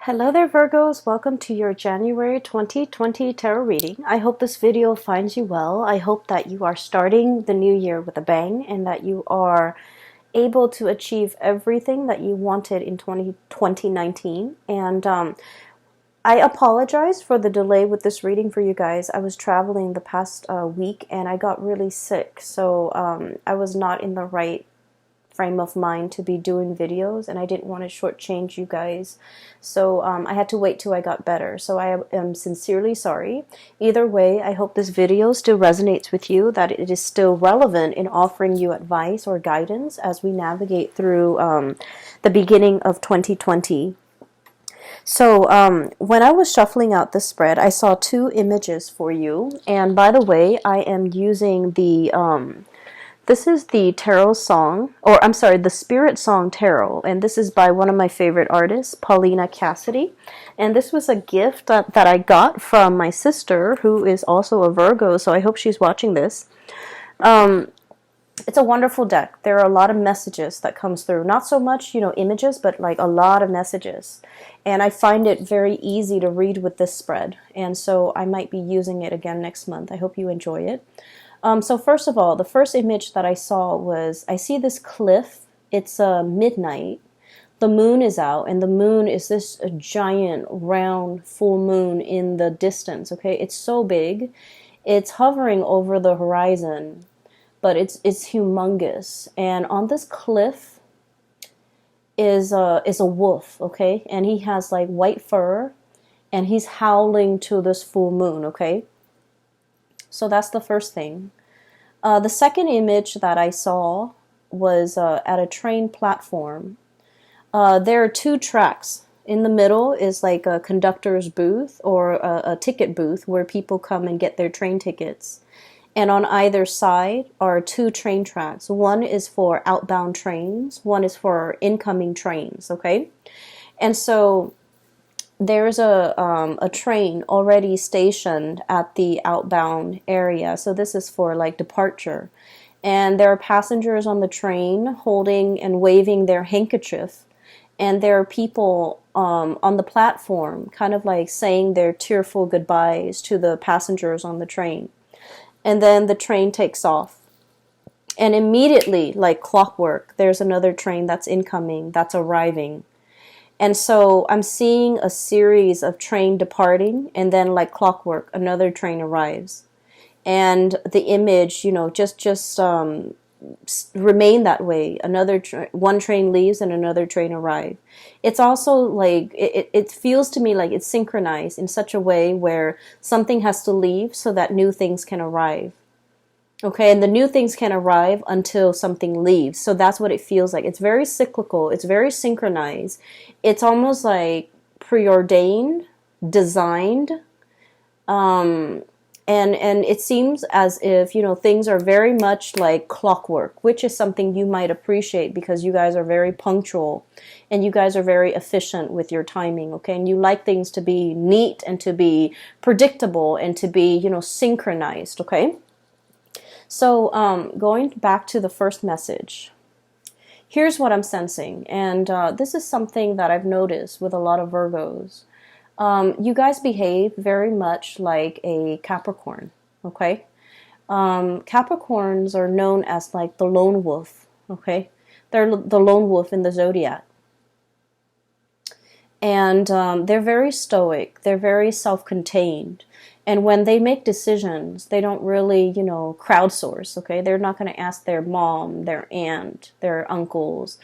Hello there, Virgos. Welcome to your January 2020 tarot reading. I hope this video finds you well. I hope that you are starting the new year with a bang and that you are able to achieve everything that you wanted in 2019. And I apologize for the delay with this reading for you guys. I was traveling the past week and I got really sick, so I was not in the right frame of mind to be doing videos, and I didn't want to shortchange you guys, so I had to wait till I got better. So I am sincerely sorry. Either way, I hope this video still resonates with you, that it is still relevant in offering you advice or guidance as we navigate through the beginning of 2020. So when I was shuffling out the spread, I saw two images for you, and by the way, I am using the this is the tarot song, or I'm sorry, the Spirit Song Tarot, and this is by one of my favorite artists, Paulina Cassidy. And this was a gift that I got from my sister, who is also a Virgo, so I hope she's watching this. It's a wonderful deck. There are a lot of messages that comes through. Not so much, images, but like a lot of messages. And I find it very easy to read with this spread. And so I might be using it again next month. I hope you enjoy it. So first of all, the first image that I saw was, I see this cliff. It's midnight. The moon is out, and the moon is this giant, round, full moon in the distance, okay? It's so big. It's hovering over the horizon, but it's humongous. And on this cliff is a wolf, okay? And he has like white fur, and he's howling to this full moon, okay? So that's the first thing. The second image that I saw was at a train platform. There are two tracks. In the middle is like a conductor's booth or a ticket booth where people come and get their train tickets. And on either side are two train tracks. One is for outbound trains. One is for incoming trains, okay? And so there's a train already stationed at the outbound area. So this is for like departure. And there are passengers on the train holding and waving their handkerchief. And there are people on the platform kind of like saying their tearful goodbyes to the passengers on the train. And then the train takes off. And immediately, like clockwork, there's another train that's incoming, that's arriving. And so I'm seeing a series of train departing, and then like clockwork, another train arrives. And the image, just remain that way. One train leaves and another train arrives. It's also like, it feels to me like it's synchronized in such a way where something has to leave so that new things can arrive. Okay, and the new things can arrive until something leaves. So that's what it feels like. It's very cyclical. It's very synchronized. It's almost like preordained, designed. And it seems as if, things are very much like clockwork, which is something you might appreciate because you guys are very punctual and you guys are very efficient with your timing, okay? And you like things to be neat and to be predictable and to be, synchronized, okay? So going back to the first message, here's what I'm sensing. And this is something that I've noticed with a lot of Virgos. You guys behave very much like a Capricorn, okay? Capricorns are known as like the lone wolf, okay? They're the lone wolf in the zodiac. And they're very stoic. They're very self-contained. And when they make decisions, they don't really, crowdsource, okay? They're not going to ask their mom, their aunt, their uncles,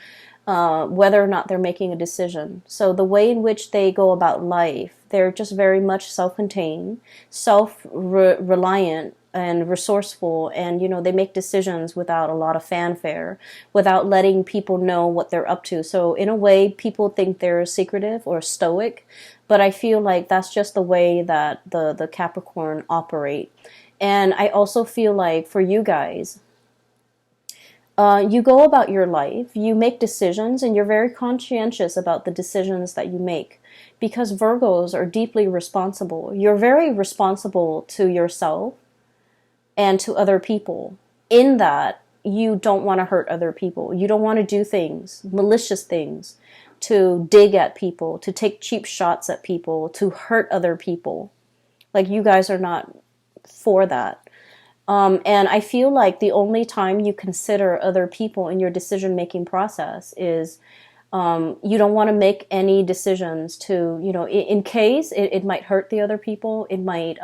whether or not they're making a decision. So the way in which they go about life, they're just very much self-contained, self-reliant, and resourceful, and they make decisions without a lot of fanfare, without letting people know what they're up to. So in a way, people think they're secretive or stoic, but I feel like that's just the way that the Capricorn operate. And I also feel like for you guys, you go about your life, you make decisions, and you're very conscientious about the decisions that you make, because Virgos are deeply responsible. You're very responsible to yourself and to other people, in that you don't want to hurt other people. You don't want to do things, malicious things, to dig at people, to take cheap shots at people, to hurt other people. Like, you guys are not for that. And I feel like the only time you consider other people in your decision-making process is you don't want to make any decisions to, in case it might hurt the other people, it might,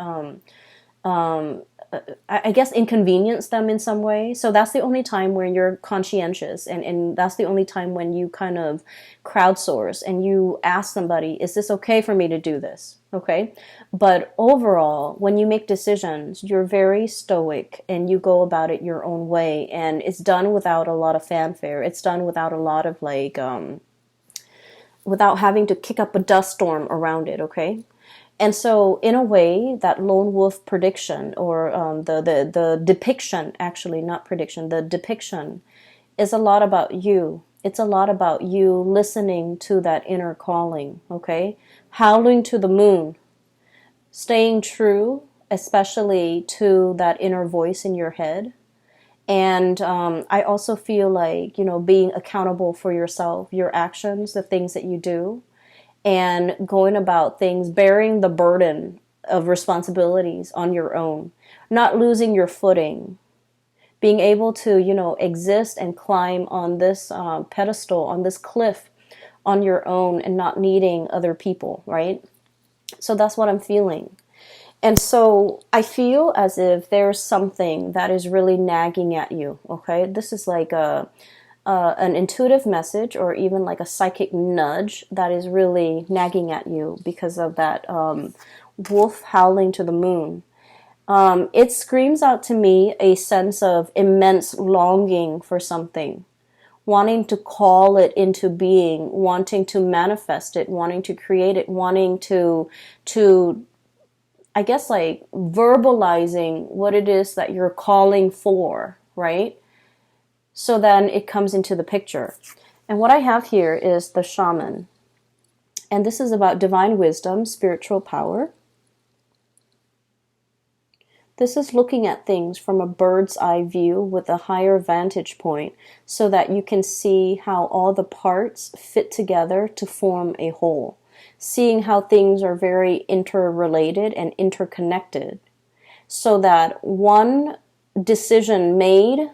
I guess, inconvenience them in some way. So that's the only time when you're conscientious, and that's the only time when you kind of crowdsource and you ask somebody, is this okay for me to do this? Okay. But overall, when you make decisions, you're very stoic and you go about it your own way, and it's done without a lot of fanfare. It's done without a lot of without having to kick up a dust storm around it. Okay. And so, in a way, that lone wolf prediction, or the depiction, actually, not prediction, the depiction is a lot about you. It's a lot about you listening to that inner calling, okay? Howling to the moon, staying true, especially to that inner voice in your head. And I also feel like, being accountable for yourself, your actions, the things that you do, and going about things, bearing the burden of responsibilities on your own, not losing your footing, being able to, exist and climb on this pedestal, on this cliff on your own, and not needing other people, right? So that's what I'm feeling. And so I feel as if there's something that is really nagging at you, okay? This is like an intuitive message, or even like a psychic nudge that is really nagging at you because of that wolf howling to the moon. It screams out to me a sense of immense longing for something, wanting to call it into being, wanting to manifest it, wanting to create it, wanting to I guess, like, verbalizing what it is that you're calling for, right? So then it comes into the picture. And what I have here is the shaman. And this is about divine wisdom, spiritual power. This is looking at things from a bird's eye view with a higher vantage point, so that you can see how all the parts fit together to form a whole. Seeing how things are very interrelated and interconnected, so that one decision made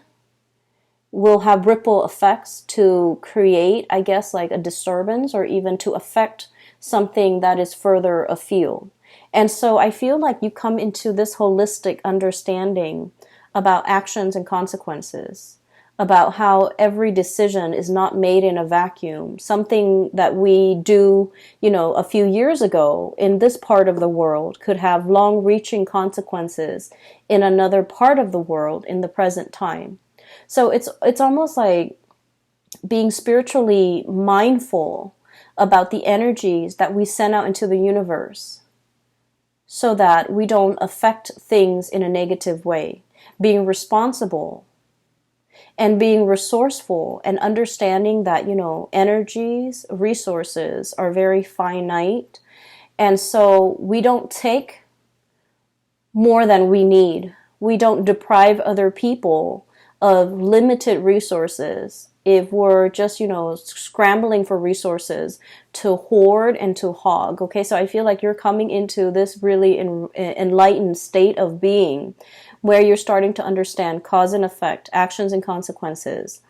will have ripple effects to create, I guess, like a disturbance, or even to affect something that is further afield. And so I feel like you come into this holistic understanding about actions and consequences, about how every decision is not made in a vacuum. Something that we do, a few years ago in this part of the world could have long-reaching consequences in another part of the world in the present time. So it's almost like being spiritually mindful about the energies that we send out into the universe, so that we don't affect things in a negative way. Being responsible and being resourceful, and understanding that, energies, resources are very finite. And so we don't take more than we need. We don't deprive other people of limited resources if we're just, scrambling for resources to hoard and to hog. Okay, so I feel like you're coming into this really enlightened state of being, where you're starting to understand cause and effect, actions and consequences.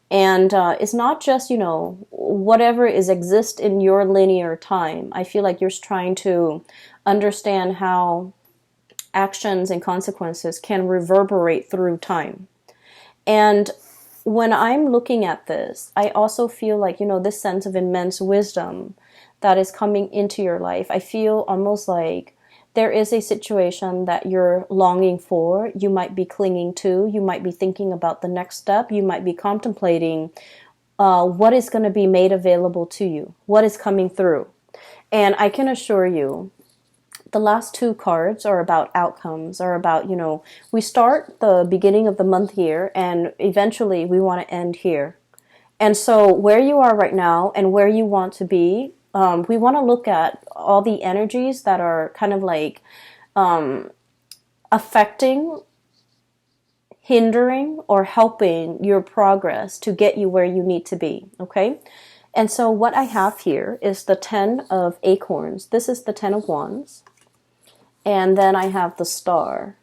And it's not just, whatever exists in your linear time. I feel like you're trying to understand how actions and consequences can reverberate through time. And when I'm looking at this, I also feel like, this sense of immense wisdom that is coming into your life. I feel almost like there is a situation that you're longing for, you might be clinging to, you might be thinking about the next step, you might be contemplating what is going to be made available to you, what is coming through. And I can assure you, the last two cards are about outcomes, are about, we start the beginning of the month here, and eventually we want to end here. And so where you are right now and where you want to be, we want to look at all the energies that are kind of like affecting, hindering, or helping your progress to get you where you need to be, okay? And so what I have here is the 10 of acorns. This is the 10 of wands. And then I have the star.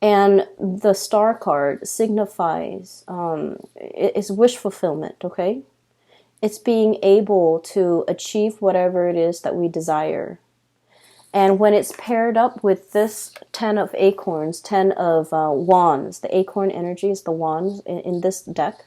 And the star card signifies, it's wish fulfillment, okay? It's being able to achieve whatever it is that we desire. And when it's paired up with this 10 of acorns, 10 of wands, the acorn energy is the wands in this deck.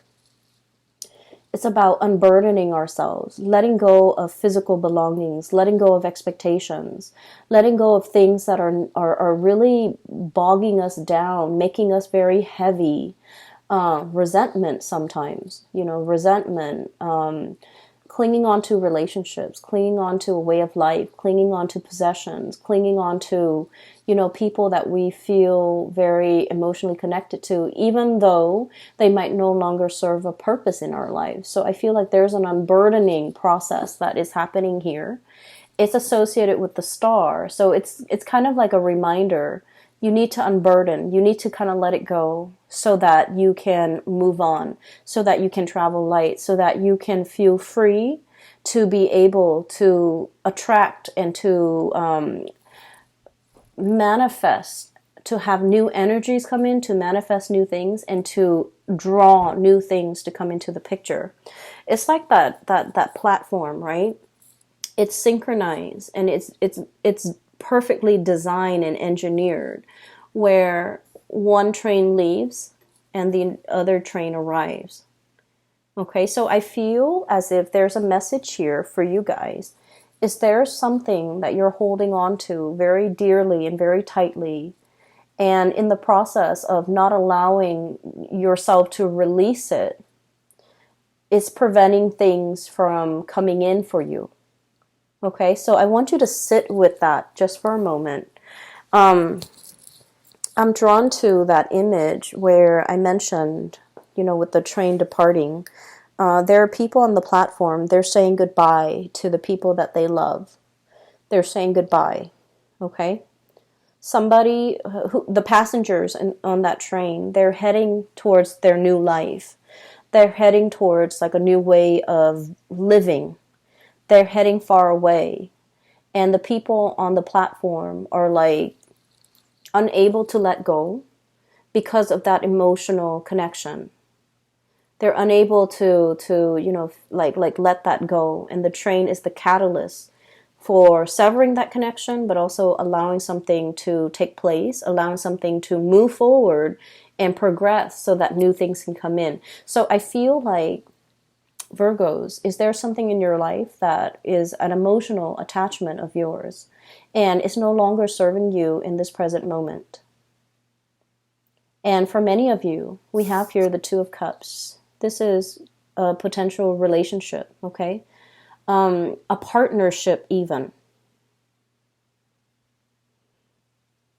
It's about unburdening ourselves, letting go of physical belongings, letting go of expectations, letting go of things that are really bogging us down, making us very heavy. Resentment sometimes, resentment, clinging on to relationships, clinging on to a way of life, clinging on to possessions, clinging on to, people that we feel very emotionally connected to, even though they might no longer serve a purpose in our lives. So I feel like there's an unburdening process that is happening here. It's associated with the star. So it's kind of like a reminder. You need to unburden. You need to kind of let it go so that you can move on, so that you can travel light, so that you can feel free to be able to attract and to manifest, to have new energies come in, to manifest new things, and to draw new things to come into the picture. It's like that platform, right? It's synchronized and it's perfectly designed and engineered, where one train leaves and the other train arrives. Okay, so I feel as if there's a message here for you guys. Is there something that you're holding on to very dearly and very tightly, and in the process of not allowing yourself to release it, it's preventing things from coming in for you? Okay, so I want you to sit with that just for a moment. I'm drawn to that image where I mentioned, with the train departing. There are people on the platform, they're saying goodbye to the people that they love. They're saying goodbye, okay? Somebody, the passengers on that train, they're heading towards their new life. They're heading towards like a new way of living. They're heading far away. And the people on the platform are like unable to let go because of that emotional connection. They're unable to let that go. And the train is the catalyst for severing that connection, but also allowing something to take place, allowing something to move forward and progress so that new things can come in. So I feel like, Virgos, is there something in your life that is an emotional attachment of yours and is no longer serving you in this present moment? And for many of you, we have here the Two of Cups. This is a potential relationship, okay? A partnership even.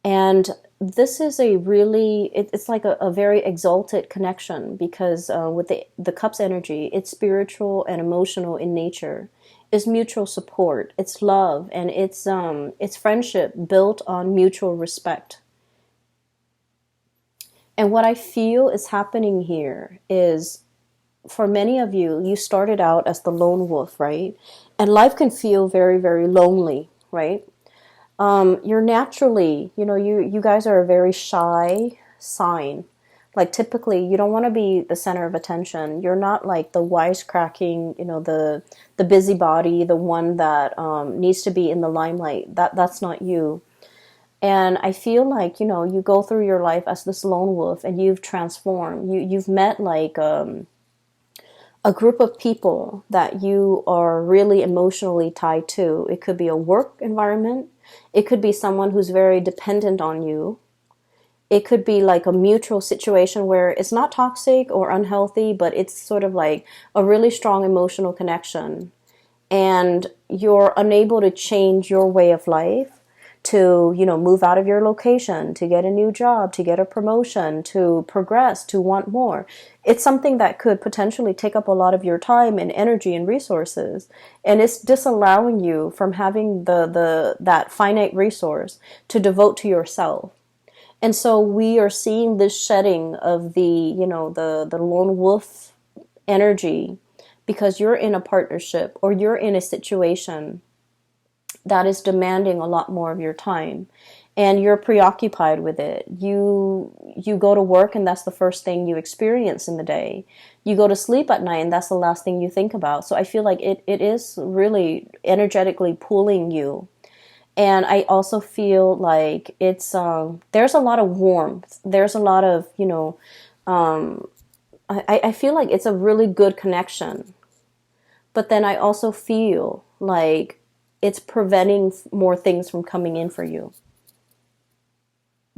And this is a really, it's like a very exalted connection, because with the Cups energy, it's spiritual and emotional in nature. It's mutual support, it's love, and it's friendship built on mutual respect. And what I feel is happening here is, for many of you, you started out as the lone wolf, right? And life can feel very, very lonely, right? You're naturally, you guys are a very shy sign. Like typically, you don't want to be the center of attention. You're not like the wisecracking, the busybody, the one that needs to be in the limelight. That's not you. And I feel like, you go through your life as this lone wolf and you've transformed. You've met like a group of people that you are really emotionally tied to. It could be a work environment. It could be someone who's very dependent on you. It could be like a mutual situation where it's not toxic or unhealthy, but it's sort of like a really strong emotional connection. And you're unable to change your way of life, to, move out of your location, to get a new job, to get a promotion, to progress, to want more. It's something that could potentially take up a lot of your time and energy and resources. And it's disallowing you from having that finite resource to devote to yourself. And so we are seeing this shedding of the lone wolf energy because you're in a partnership or you're in a situation that is demanding a lot more of your time, and you're preoccupied with it. You go to work and that's the first thing you experience in the day. You go to sleep at night and that's the last thing you think about. So I feel like it is really energetically pulling you. And I also feel like it's there's a lot of warmth. There's a lot of, I feel like it's a really good connection. But then I also feel like it's preventing more things from coming in for you.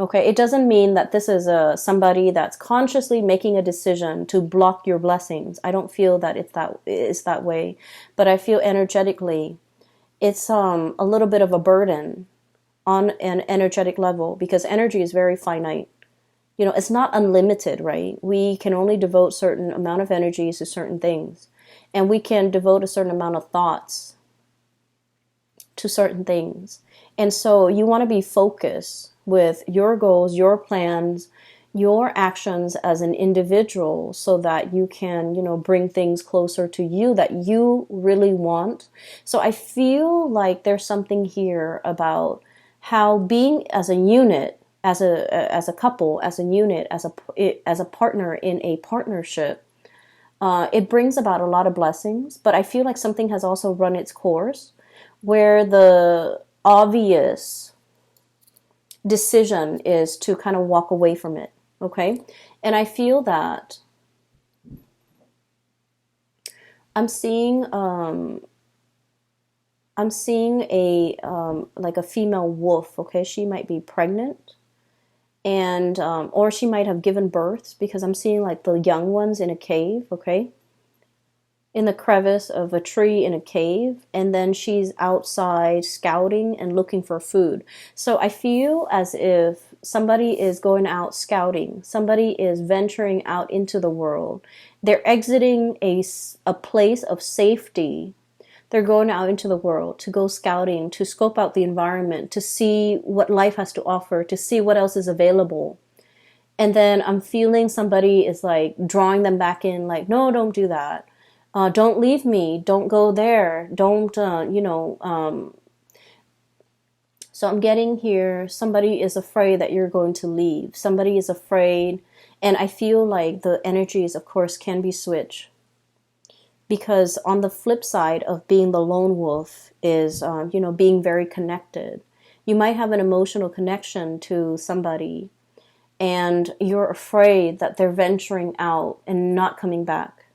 Okay, it doesn't mean that this is somebody that's consciously making a decision to block your blessings. I don't feel that it's that way. But I feel energetically it's a little bit of a burden on an energetic level, because energy is very finite. It's not unlimited, right? We can only devote certain amount of energies to certain things. And we can devote a certain amount of thoughts to certain things. And so you want to be focused with your goals, your plans, your actions as an individual, so that you can, bring things closer to you that you really want. So I feel like there's something here about how being as a unit, as a couple, as a unit, as a partner in a partnership, it brings about a lot of blessings. But I feel like something has also run its course, where the obvious decision is to kind of walk away from it. Okay. And I feel that I'm seeing a like a female wolf. Okay. She might be pregnant, and or she might have given birth, because I'm seeing like the young ones in a cave. Okay. In the crevice of a tree in a cave, and then she's outside scouting and looking for food. So I feel as if somebody is going out scouting, somebody is venturing out into the world. They're exiting a place of safety. They're going out into the world to go scouting, to scope out the environment, to see what life has to offer, to see what else is available. And then I'm feeling somebody is like drawing them back in, like, no, don't do that. Don't leave me. Don't go there. Don't, So I'm getting here, somebody is afraid that you're going to leave. Somebody is afraid. And I feel like the energies, of course, can be switched. Because on the flip side of being the lone wolf is, being very connected. You might have an emotional connection to somebody, and you're afraid that they're venturing out and not coming back.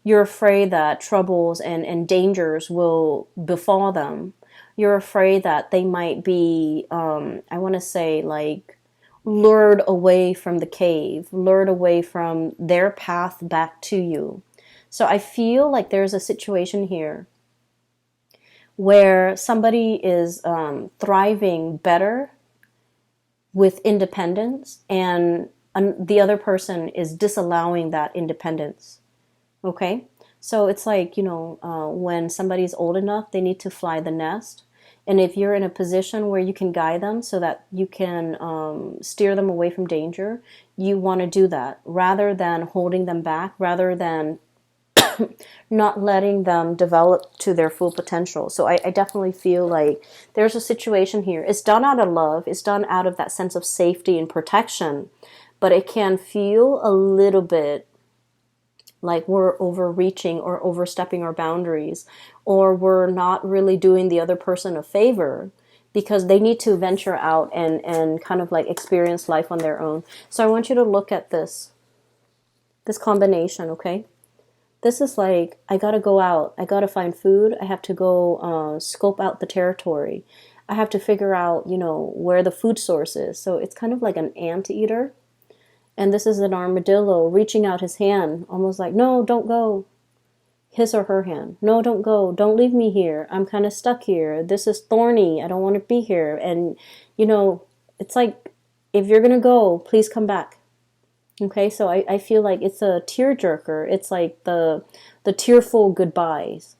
You're afraid that troubles and dangers will befall them. You're afraid that they might be, I want to say, like, lured away from the cave, lured away from their path back to you. So I feel like there's a situation here where somebody is thriving better with independence, and the other person is disallowing that independence. Okay, so it's like, when somebody's old enough, they need to fly the nest. And if you're in a position where you can guide them so that you can steer them away from danger, you want to do that rather than holding them back, rather than not letting them develop to their full potential. So I definitely feel like there's a situation here. It's done out of love. It's done out of that sense of safety and protection. But it can feel a little bit like we're overreaching or overstepping our boundaries, or we're not really doing the other person a favor, because they need to venture out and kind of like experience life on their own. So I want you to look at this combination, okay? This is like, I gotta go out, I gotta find food, I have to go scope out the territory. I have to figure out, where the food source is. So it's kind of like an anteater. And this is an armadillo reaching out his hand, almost like, no, don't go. His or her hand. No, don't go. Don't leave me here. I'm kind of stuck here. This is thorny. I don't want to be here. And, it's like, if you're going to go, please come back. Okay, so I feel like it's a tearjerker. It's like the tearful goodbyes.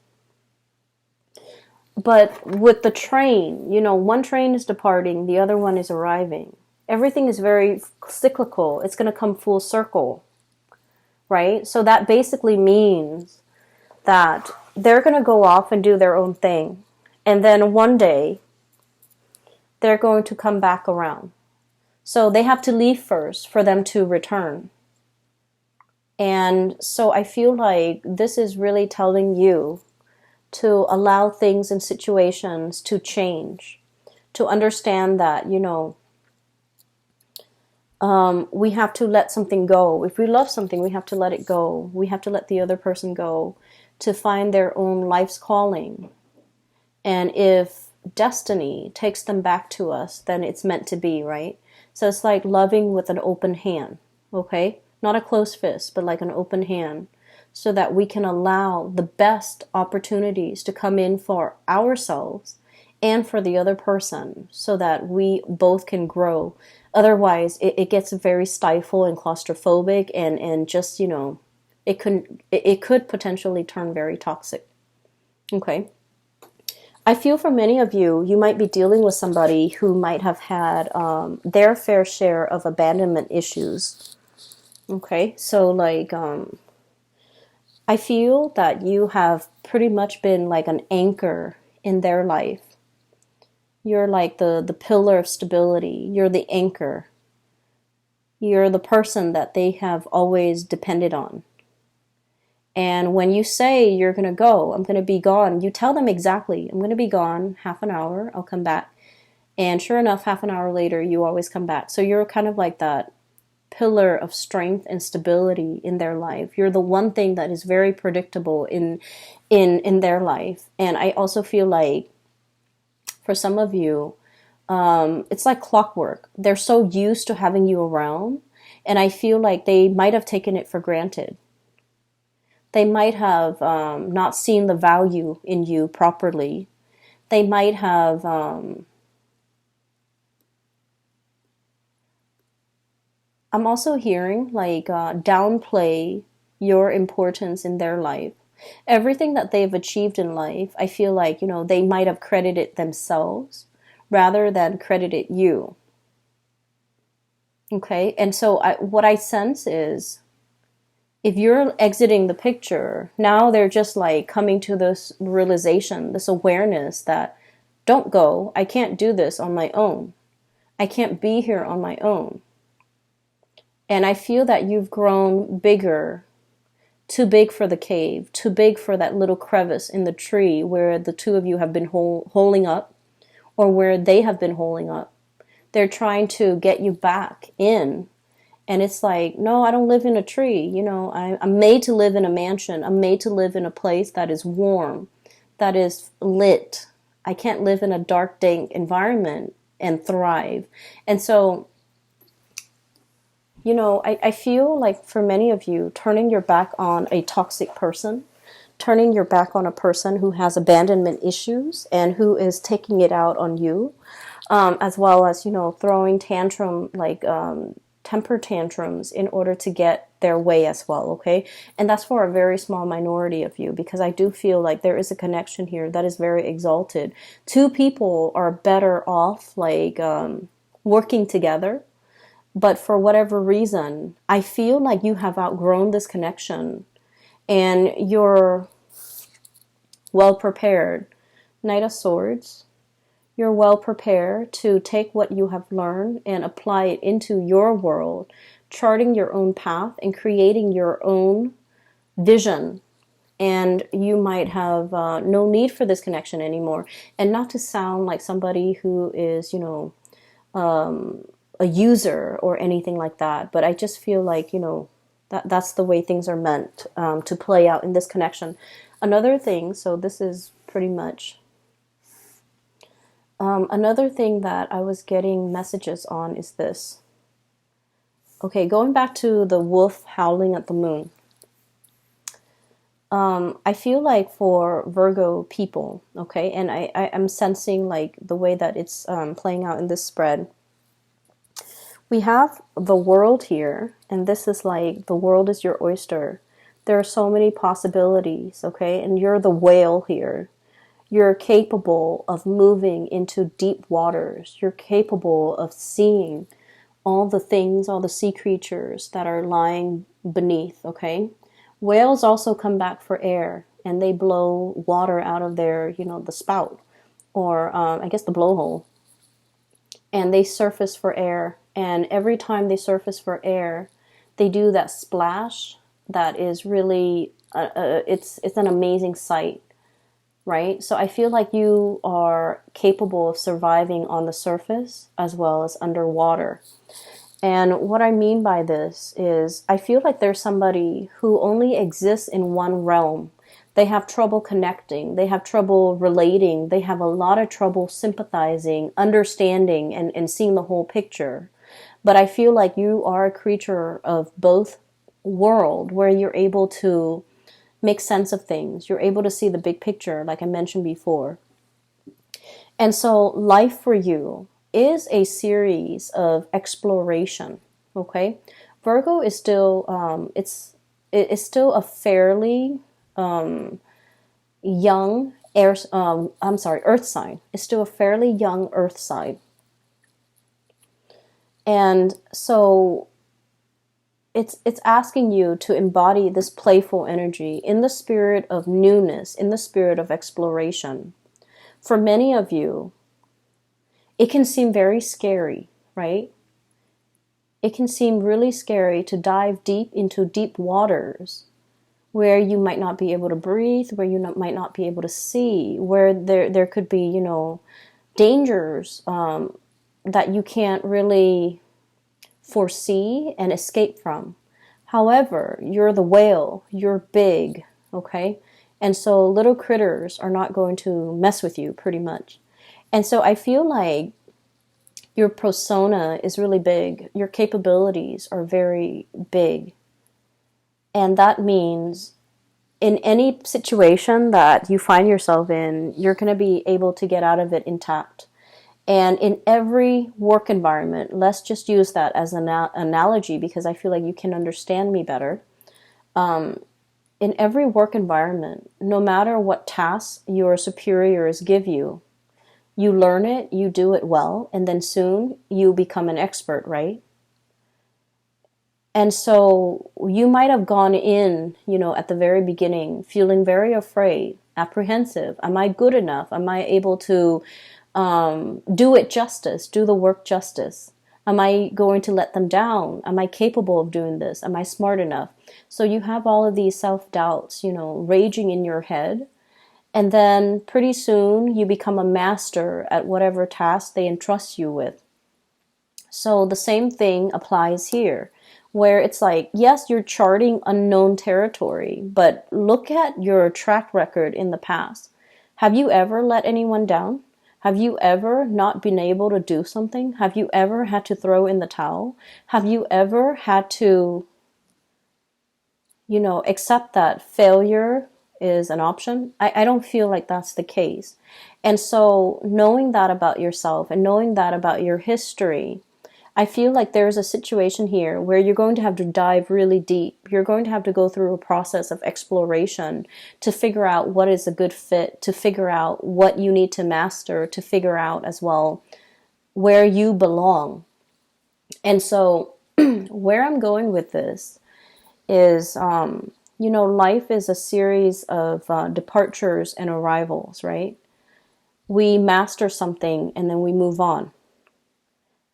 But with the train, one train is departing, the other one is arriving. Everything is very cyclical. It's going to come full circle, right? So that basically means that they're going to go off and do their own thing. And then one day, they're going to come back around. So they have to leave first for them to return. And so I feel like this is really telling you to allow things and situations to change, to understand that, we have to let something go. If we love something, we have to let it go. We have to let the other person go to find their own life's calling. And if destiny takes them back to us, then it's meant to be, right? So it's like loving with an open hand, okay? Not a closed fist, but like an open hand, so that we can allow the best opportunities to come in for ourselves and for the other person, so that we both can grow. Otherwise, it gets very stifled and claustrophobic, and just, it could potentially turn very toxic. Okay. I feel for many of you, you might be dealing with somebody who might have had their fair share of abandonment issues. Okay, so like, I feel that you have pretty much been like an anchor in their life. You're like the pillar of stability. You're the anchor. You're the person that they have always depended on. And when you say you're going to go, I'm going to be gone, you tell them exactly, I'm going to be gone half an hour, I'll come back. And sure enough, half an hour later, you always come back. So you're kind of like that pillar of strength and stability in their life. You're the one thing that is very predictable in their life. And I also feel like for some of you, it's like clockwork. They're so used to having you around, and I feel like they might have taken it for granted. They might have not seen the value in you properly. They might have I'm also hearing like downplay your importance in their life. Everything that they've achieved in life, I feel like, they might have credited themselves rather than credited you. Okay? And so what I sense is, if you're exiting the picture, now they're just like coming to this realization, this awareness that, don't go, I can't do this on my own. I can't be here on my own. And I feel that you've grown bigger, too big for the cave, too big for that little crevice in the tree where the two of you have been holing up, or where they have been holing up. They're trying to get you back in. And it's like, no, I don't live in a tree. I'm made to live in a mansion. I'm made to live in a place that is warm, that is lit. I can't live in a dark, dank environment and thrive. And so, I feel like for many of you, turning your back on a toxic person, turning your back on a person who has abandonment issues and who is taking it out on you, as well as, throwing temper tantrums in order to get their way as well, okay? And that's for a very small minority of you, because I do feel like there is a connection here that is very exalted. Two people are better off working together, but for whatever reason, I feel like you have outgrown this connection and you're well prepared. Knight of Swords. You're well prepared to take what you have learned and apply it into your world, charting your own path and creating your own vision. And you might have no need for this connection anymore. And not to sound like somebody who is, a user or anything like that, but I just feel like, that's the way things are meant to play out in this connection. Another thing, so this is pretty much another thing that I was getting messages on is this. Okay, going back to the wolf howling at the moon. I feel like for Virgo people, okay, and I'm sensing like the way that it's playing out in this spread. We have the world here, and this is like the world is your oyster. There are so many possibilities, okay, and you're the whale here. You're capable of moving into deep waters. You're capable of seeing all the things, all the sea creatures that are lying beneath, okay? Whales also come back for air and they blow water out of their, the spout, or I guess the blowhole, and they surface for air. And every time they surface for air, they do that splash that is really, it's an amazing sight, right? So I feel like you are capable of surviving on the surface as well as underwater. And what I mean by this is I feel like there's somebody who only exists in one realm. They have trouble connecting. They have trouble relating. They have a lot of trouble sympathizing, understanding, and seeing the whole picture. But I feel like you are a creature of both world, where you're able to make sense of things. You're able to see the big picture, like I mentioned before. And so life for you is a series of exploration. Okay, Virgo is still it's still a fairly young Earth sign. It's still a fairly young Earth sign, and so it's asking you to embody this playful energy in the spirit of newness, in the spirit of exploration. For many of you, it can seem very scary, right? It can seem really scary to dive deep into deep waters where you might not be able to breathe, where you might not be able to see, where there could be, dangers that you can't really foresee and escape from. However, you're the whale, you're big, okay? And so little critters are not going to mess with you, pretty much. And so I feel like your persona is really big. Your capabilities are very big. And that means in any situation that you find yourself in, you're going to be able to get out of it intact. And in every work environment, let's just use that as an analogy because I feel like you can understand me better. In every work environment, no matter what tasks your superiors give you, you learn it, you do it well, and then soon you become an expert, right? And so you might have gone in, at the very beginning, feeling very afraid, apprehensive. Am I good enough? Am I able to do it justice, do the work justice? Am I going to let them down? Am I capable of doing this? Am I smart enough? So you have all of these self-doubts, raging in your head. And then pretty soon you become a master at whatever task they entrust you with. So the same thing applies here, where it's like, yes, you're charting unknown territory, but look at your track record in the past. Have you ever let anyone down? Have you ever not been able to do something? Have you ever had to throw in the towel? Have you ever had to, accept that failure is an option? I don't feel like that's the case. And so knowing that about yourself and knowing that about your history, I feel like there's a situation here where you're going to have to dive really deep. You're going to have to go through a process of exploration to figure out what is a good fit, to figure out what you need to master, to figure out as well where you belong. And so where I'm going with this is, life is a series of departures and arrivals, right? We master something and then we move on.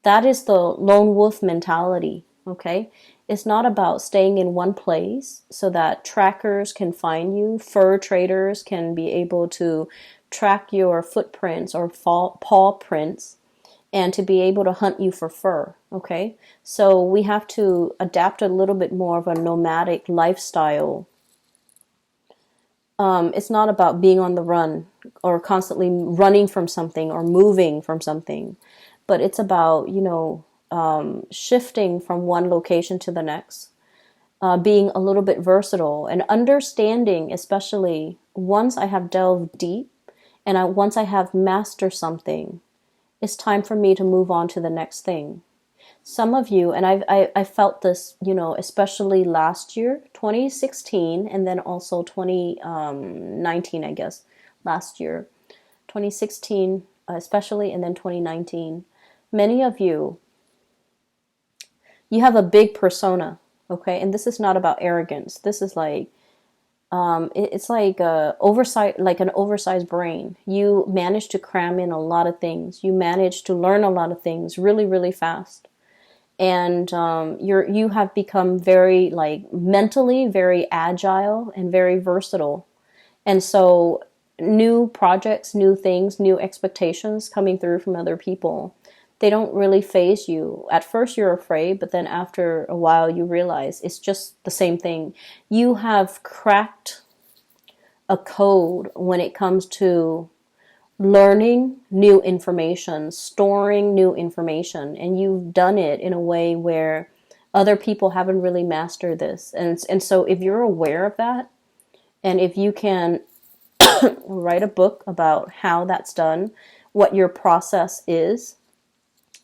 That is the lone wolf mentality, okay? It's not about staying in one place so that trackers can find you, fur traders can be able to track your footprints or paw prints, and to be able to hunt you for fur, okay? So we have to adapt a little bit more of a nomadic lifestyle. It's not about being on the run or constantly running from something or moving from something. But it's about, shifting from one location to the next, being a little bit versatile and understanding, especially once I have delved deep and once I have mastered something, it's time for me to move on to the next thing. Some of you, and I felt this, especially last year, 2016, and then also 2019, I guess, last year, 2016, especially, and then 2019. Many of you have a big persona, okay? And this is not about arrogance. This is like, It's like oversight, like an oversized brain. You manage to cram in a lot of things. You manage to learn a lot of things really, really fast. And you have become very, like, mentally very agile and very versatile. And so new projects, new things, new expectations coming through from other people, they don't really phase you. At first you're afraid, but then after a while you realize it's just the same thing. You have cracked a code when it comes to learning new information, storing new information, and you've done it in a way where other people haven't really mastered this. And so if you're aware of that, and if you can write a book about how that's done, what your process is,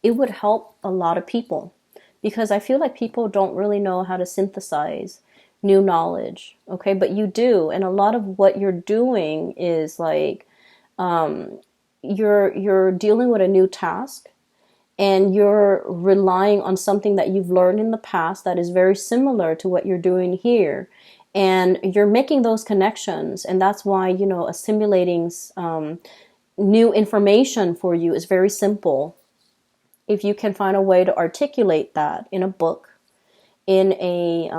it would help a lot of people, because I feel like people don't really know how to synthesize new knowledge. Okay, but you do, and a lot of what you're doing is like, you're dealing with a new task, and you're relying on something that you've learned in the past that is very similar to what you're doing here, and you're making those connections. And that's why, assimilating new information for you is very simple. If you can find a way to articulate that in a book, in a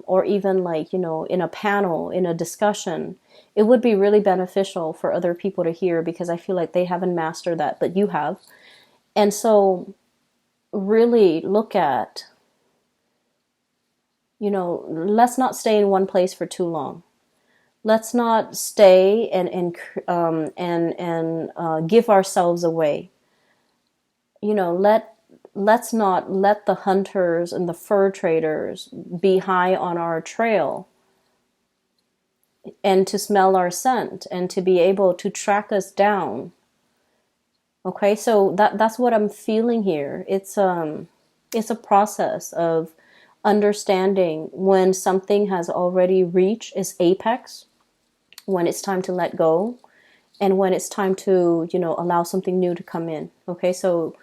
or even, like, in a panel, in a discussion, it would be really beneficial for other people to hear, because I feel like they haven't mastered that, but you have. And so really look at, let's not stay in one place for too long. Let's not stay and give ourselves away. Let's not let the hunters and the fur traders be high on our trail, and to smell our scent, and to be able to track us down. Okay, so that's what I'm feeling here. It's a process of understanding when something has already reached its apex, when it's time to let go, and when it's time to, allow something new to come in. Okay, so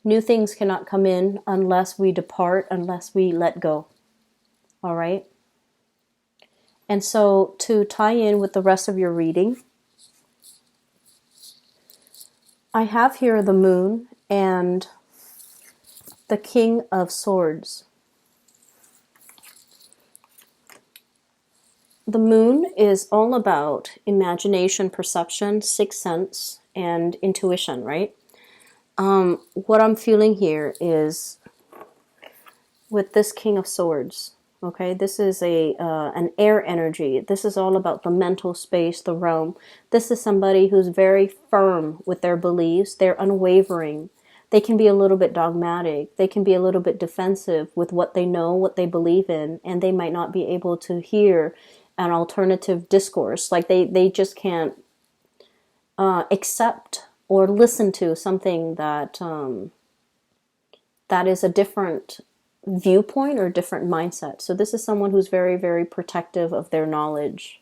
new things cannot come in unless we depart, unless we let go. All right? And so to tie in with the rest of your reading, I have here the Moon and the King of Swords. The Moon is all about imagination, perception, sixth sense, and intuition, right? What I'm feeling here is with this King of Swords. Okay, this is an air energy. This is all about the mental space, the realm. This is somebody who's very firm with their beliefs. They're unwavering. They can be a little bit dogmatic. They can be a little bit defensive with what they know, what they believe in, and they might not be able to hear an alternative discourse. Like they just can't accept or listen to something that that is a different viewpoint or different mindset. So this is someone who's very, very protective of their knowledge.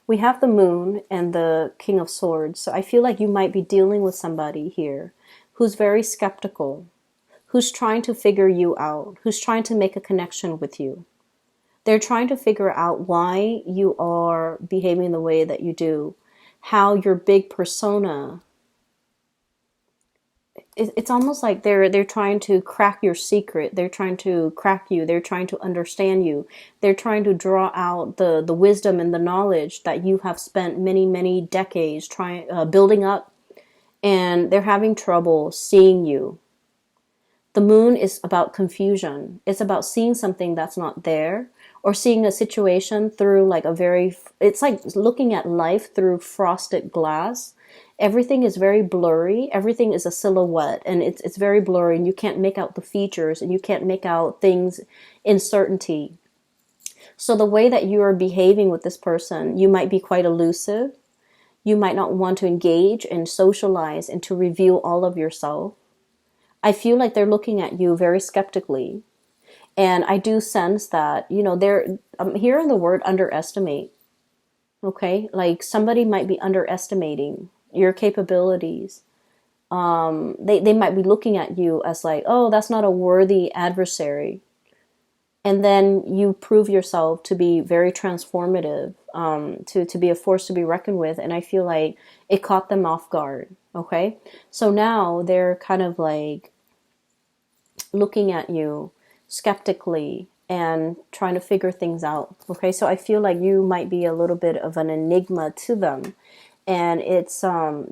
We have the Moon and the King of Swords. So I feel like you might be dealing with somebody here who's very skeptical, who's trying to figure you out, who's trying to make a connection with you. They're trying to figure out why you are behaving the way that you do, how your big persona. It's almost like they're trying to crack your secret. They're trying to crack you. They're trying to understand you. They're trying to draw out the wisdom and the knowledge that you have spent many, many decades building up. And they're having trouble seeing you. The Moon is about confusion. It's about seeing something that's not there, or seeing a situation through like it's like looking at life through frosted glass. Everything is very blurry. Everything is a silhouette, and it's very blurry, and you can't make out the features, and you can't make out things in certainty. So the way that you are behaving with this person, you might be quite elusive. You might not want to engage and socialize and to reveal all of yourself. I feel like they're looking at you very skeptically. And I do sense that, I'm hearing the word underestimate. Okay? Like somebody might be underestimating your capabilities. They might be looking at you as like, oh, that's not a worthy adversary. And then you prove yourself to be very transformative, to be a force to be reckoned with. And I feel like it caught them off guard. Okay. So now they're kind of like looking at you skeptically and trying to figure things out. Okay. So I feel like you might be a little bit of an enigma to them. And it's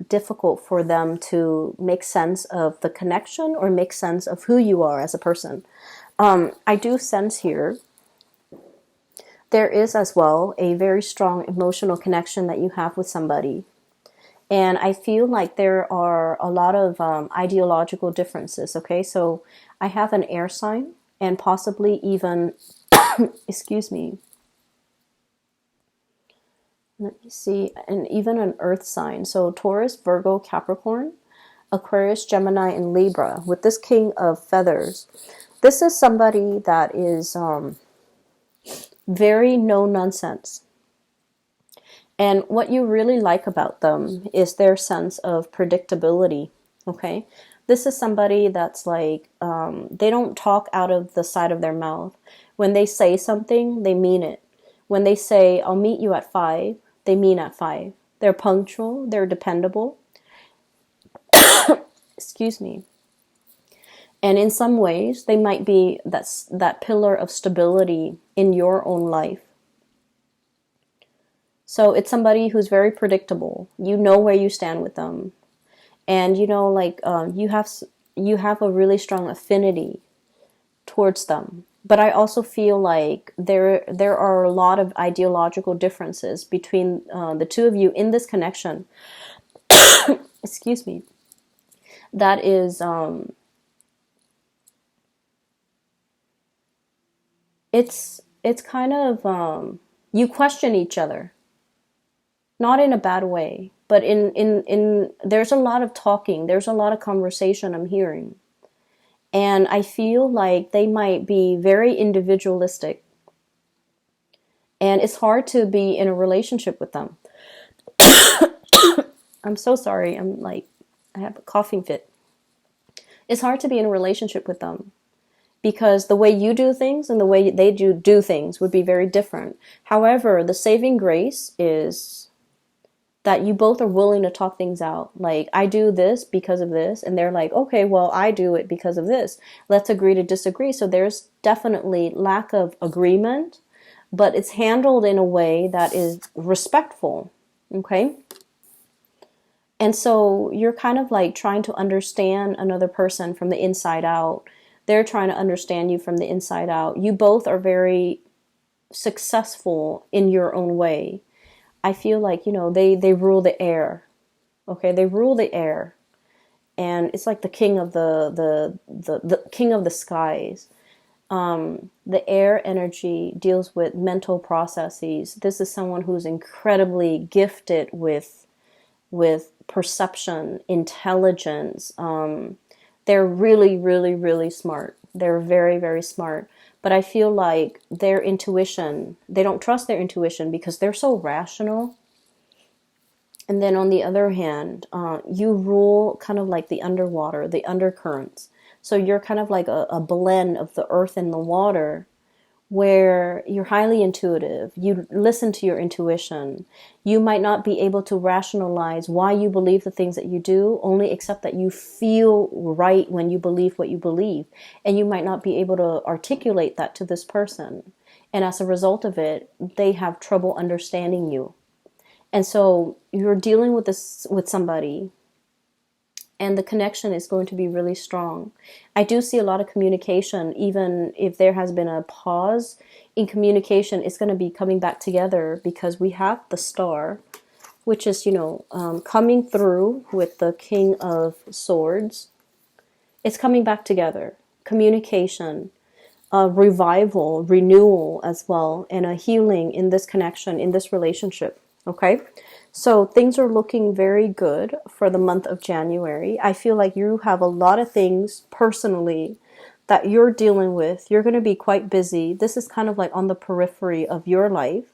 difficult for them to make sense of the connection or make sense of who you are as a person. I do sense here there is as well a very strong emotional connection that you have with somebody. And I feel like there are a lot of ideological differences. Okay, so I have an air sign and possibly even, excuse me, let me see, and even an earth sign. So Taurus, Virgo, Capricorn, Aquarius, Gemini, and Libra with this king of feathers. This is somebody that is very no nonsense. And what you really like about them is their sense of predictability. Okay. This is somebody that's like, they don't talk out of the side of their mouth. When they say something, they mean it. When they say, I'll meet you at 5, they mean at 5. They're punctual. They're dependable. Excuse me. And in some ways, they might be that pillar of stability in your own life. So it's somebody who's very predictable. You know where you stand with them. And you know, like, you have a really strong affinity towards them. But I also feel like there are a lot of ideological differences between the two of you in this connection. Excuse me. That is... it's kind of you question each other, not in a bad way, but in there's a lot of talking, there's a lot of conversation I'm hearing, and I feel like they might be very individualistic, and it's hard to be in a relationship with them. I'm so sorry, I have a coughing fit. It's hard to be in a relationship with them, because the way you do things and the way they do things would be very different. However, the saving grace is that you both are willing to talk things out. Like, I do this because of this, and they're like, okay, well, I do it because of this. Let's agree to disagree. So there's definitely lack of agreement, but it's handled in a way that is respectful. Okay? And so you're kind of like trying to understand another person from the inside out. They're trying to understand you from the inside out. You both are very successful in your own way. I feel like, you know, they rule the air. Okay, they rule the air. And it's like the king of the king of the skies. The air energy deals with mental processes. This is someone who's incredibly gifted with perception, intelligence. They're really, really, really smart. They're very, very smart. But I feel like their intuition, they don't trust their intuition because they're so rational. And then on the other hand, you rule kind of like the underwater, the undercurrents. So you're kind of like a blend of the earth and the water, where you're highly intuitive. You listen to your intuition. You might not be able to rationalize why you believe the things that you do, only except that you feel right when you believe what you believe. And you might not be able to articulate that to this person. And as a result of it, they have trouble understanding you. And so you're dealing with somebody, and the connection is going to be really strong. I do see a lot of communication. Even if there has been a pause in communication, it's going to be coming back together, because we have the star, which is, you know, coming through with the King of Swords. It's coming back together. Communication, revival, renewal as well, and a healing in this connection, in this relationship. Okay? So things are looking very good for the month of January. I feel like you have a lot of things personally that you're dealing with. You're going to be quite busy. This is kind of like on the periphery of your life.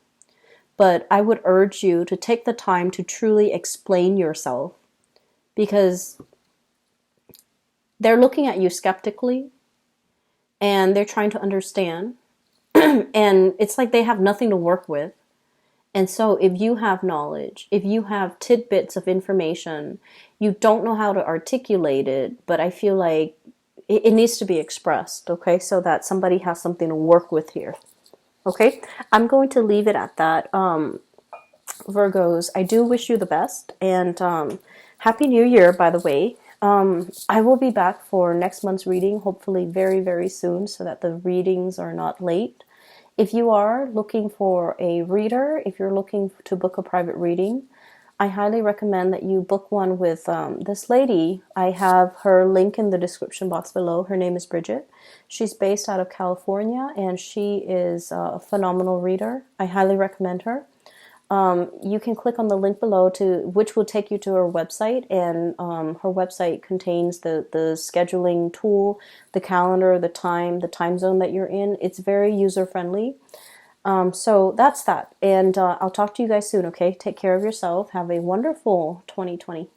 But I would urge you to take the time to truly explain yourself, because they're looking at you skeptically and they're trying to understand. And it's like they have nothing to work with. And so if you have knowledge, if you have tidbits of information, you don't know how to articulate it, but I feel like it needs to be expressed, okay, so that somebody has something to work with here. Okay, I'm going to leave it at that. Virgos, I do wish you the best, and Happy New Year, by the way. I will be back for next month's reading, hopefully very, very soon, so that the readings are not late. If you are looking for a reader, if you're looking to book a private reading, I highly recommend that you book one with this lady. I have her link in the description box below. Her name is Bridget. She's based out of California, and she is a phenomenal reader. I highly recommend her. You can click on the link below, which will take you to her website, and her website contains the scheduling tool, the calendar, the time zone that you're in. It's very user-friendly. So that's that, and I'll talk to you guys soon, okay? Take care of yourself. Have a wonderful 2020.